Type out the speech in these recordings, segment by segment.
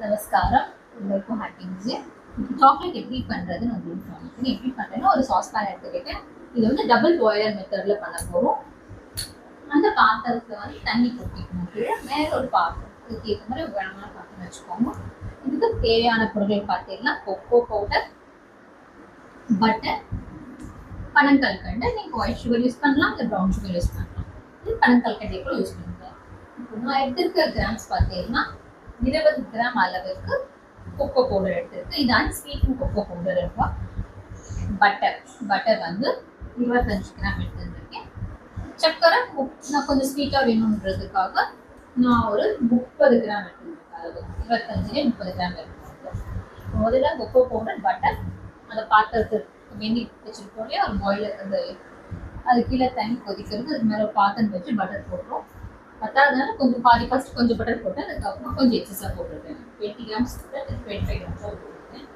நமஸ்காரம். எல்லாருக்கும் happy new. Chocolate எப்படி பண்றதுன்னு உங்களுக்கு காமிக்கிறேன். எப்படி பண்றேன்னா ஒரு சாஸ் பேன் எடுத்துக்கிட்டு இது வந்து டபுள் பாய்லர் மெத்தட்ல பண்ண போறோம். அந்த பாத்திரத்துல வந்து தண்ணி கொட்டிக்கணும். கீழே மேல ஒரு பாத்திரம், அதுக்கு ஏற்ற மாதிரி ஒரு கனமான பாத்திரம் வச்சுக்கோங்க. இதுக்கு தேவையான பொருட்கள் பார்த்தீங்கன்னா கொக்கோ பவுடர், பட்டர், பனங்கல்கண்டு. நீங்க ஒயிட் சுகர் யூஸ் பண்ணலாம், இல்லை ப்ரௌன் சுகர் யூஸ் பண்ணலாம். இது பனங்கல்கண்டை கூட யூஸ் பண்ணிக்கலாம். இப்போ நான் எடுத்திருக்கிற கிராம்ஸ் பார்த்தீங்கன்னா 20 கிராம் அளவுக்கு கொக்கோ பவுடர் எடுத்துருக்கு. இது அன்ஸ்வீட்டன் கொக்கோ பவுடர் இருக்கும். பட்டர் வந்து 25 கிராம் எடுத்துருக்கேன். சர்க்கரை நான் கொஞ்சம் ஸ்வீட்டாக வேணுன்றதுக்காக நான் ஒரு 30 கிராம் எடுத்துருக்கேன். அளவு 25 30 கிராம் எடுத்துருக்கேன். முதல்ல கொக்கோ பவுடர், பட்டர், அந்த பாத்திரத்துக்கு வெந்நி வச்சுருக்கோம் இல்லையா, ஒரு பாய்லர், அந்த அது கீழே தண்ணி கொதிக்கிறது, அது மேலே பாத்திரம் வச்சு பட்டர் போடுறோம். பத்தாதனால கொஞ்சம் பாதி ஃபர்ஸ்ட் கொஞ்சம் பட்டர் போட்டேன், அதுக்கப்புறம் கொஞ்சம் எக்ஸஸாக போட்டுருக்கேன். 20 கிராம்ஸ் 25 கிராம்ஸ் போட்டுருக்கேன்.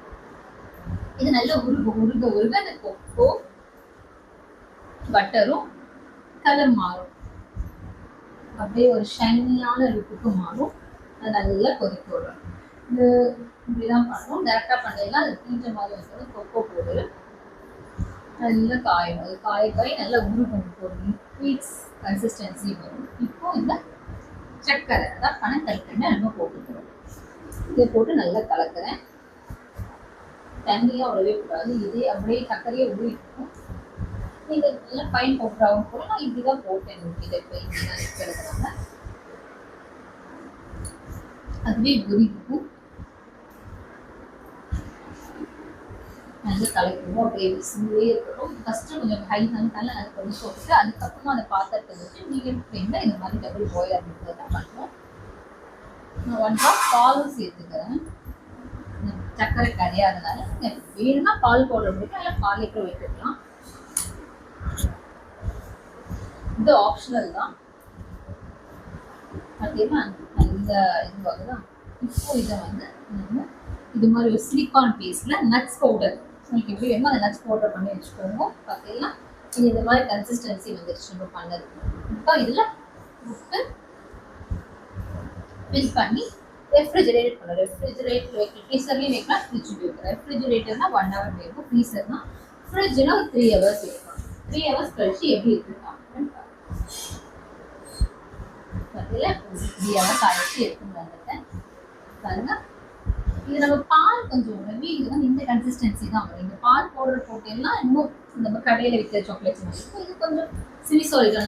இது நல்லா உருக அந்த கொக்கோ பட்டரும் கலர் மாறும், அப்படியே ஒரு ஷைனியான லுக்கு மாறும். அது நல்லா கொதிக்க விடும். இது இப்படிதான் பண்ணுவோம். டேரெக்டாக பண்ணலாம், அது தீஞ்ச மாதிரி வந்து கொக்கோ பவுடர் நல்லா காயும். அது காய் நல்லா உருகும், ஒரு லிக்விட்ஸ் கன்சிஸ்டன்சி வரும். இப்போ இந்த சர்க்கரை, அதான் பனங்கல்கண்டை நம்ம போட்டுக்கிறோம். இதை போட்டு நல்லா கலக்கிறேன். தண்ணியாக உடவே கூடாது, இதே அப்படியே சர்க்கரையே உருவிக்கும். நீங்கள் நல்லா ஃபைன் பவுடராகவும் கூட நான் இப்படி தான் போட்டேன். இதை இப்போ இப்படிதான் இருக்கிறதுனால அதுவே உருவிக்கும். நல்லா கலக்கணும். அப்படியே விசிலே இருக்கணும். ஃபஸ்ட்டு கொஞ்சம் ஹை நல்லா அது கொஞ்சம் போட்டுட்டு அதுக்கப்புறமா அந்த பாத்திரத்தை வச்சு மீடியம் ஃப்ளேமில் இந்த மாதிரி டபுள் பாய்லர் மெத்தட் தான் பண்ணுவோம். நான் 1 ட்ராப் பாலும் சேர்த்துக்கிறேன். சர்க்கரை கரையாதனால வேணும்னா பால் பவுடர் பிடிக்கும், இல்லை பால் கூட வைத்துக்கலாம். இது ஆப்ஷனல் தான். பார்த்தீங்கன்னா இந்த இதுவாக தான். இப்போ இதை வந்து நம்ம இது மாதிரி ஒரு சிலிக்கான் பேஸ்டில் நட்ஸ் பவுடர், உங்களுக்கு எப்படி வேணுமோ அந்த நட்ஸ் பவுடர் பண்ணி வச்சுக்கோங்க. பார்த்தீங்கன்னா இந்த மாதிரி கன்சிஸ்டன்சி வந்துருச்சு நம்ம பண்ணது. இப்போ இதில் விட்டு ஃபில் பண்ணி ரெஃப்ரிஜரேட் பண்ணணும். ரெஃப்ரிஜரேட்டர் வைக்க ஃப்ரீசர்லேயும் வைக்கலாம், ஃப்ரிட்ஜ் வைக்கலாம். ரெஃப்ரிஜரேட்டர்னா 1 hour வைக்கும், ஃப்ரீசர்னா ஃப்ரிட்ஜ்னா 3 hours வைக்கலாம். 3 hours கழிச்சு எப்படி இருக்குதான் பார்த்தீங்களா. 3 hours ஆயிடுச்சு, எடுத்துன்னு வந்துட்டேன். பாருங்க, இது நம்ம பால் கொஞ்சம் ஹெவி, இது வந்து இந்த கன்சிஸ்டன்சி தான் வரும். இந்த பால் பவுடர் போட்டீங்கன்னா இன்னும் நம்ம கடையில் விற்கிற சாக்லேட்ஸ் மாதிரி இருக்கும். இது கொஞ்சம் சிலி சாலிட்